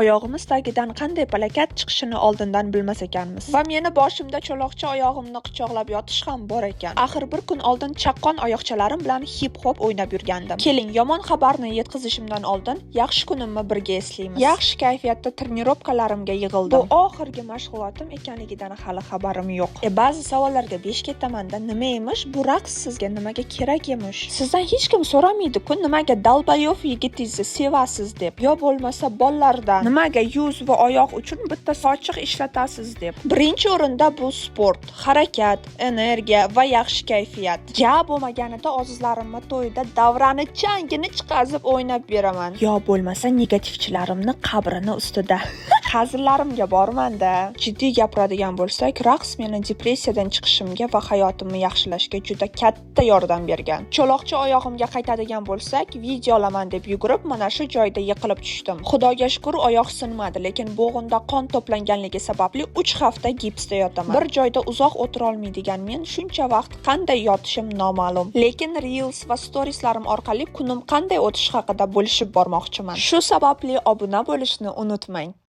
oyog'imiz tagidan qanday palakat chiqishini oldindan bilmas ekanmiz. Va meni boshimda cho'loqcha oyog'imni quchoqlab yotish ham bor ekan. Axir bir kun oldin chaqqon oyoqchalarim bilan hip-hop o'ynab yurgandim. Keling, yomon xabarni yetkazishimdan oldin yaxshi kunimni birga eslaymiz. Yaxshi kayfiyatda trenirovkalarimga yig'ildim. Bu oxirgi mashg'ulotim ekanligidan hali xabarim yo'q. Ba'zi savollarga besh ketamanda nima emish, bu raqs sizga nimaga kerak emish? Sizdan hech kim so'ramaydi-ku, nimaga dalbayo'f yigitingizni sevasiz deb, yo bo'lmasa bolalardan nimaga yuz va oyoq uchun bitta sochiq ishlatasiz deb. Birinchi o'rinda bu sport, harakat, energiya va yaxshi kayfiyat. Ja bo'lmaganida ozizlarimni to'yida davrani changini chiqazib o'ynab beraman. Yo bo'lmasa negativchilarimni qabrini ustida. Hazillarimga bormanda. Jiddiy gapiradigan bo'lsak, raqs meni depressiyadan chiqishimga va hayotimni yaxshilashga juda katta yordam bergan. Cho'loqcha oyog'imga qaytadigan bo'lsak, video olaman deb yugurib, mana shu joyda yiqilib tushdim. Xudoga shukr, oyoq sinmadi, lekin bo'g'inda qon to'planganligi sababli 3 hafta gipsda yotaman. Bir joyda uzoq o'tira olmaydigan men shuncha vaqt qanday yotishim noma'lum. Lekin Reels va storieslarim orqali kunim qanday o'tishi haqida bo'lishib bormoqchiman. Shu sababli obuna bo'lishni unutmang.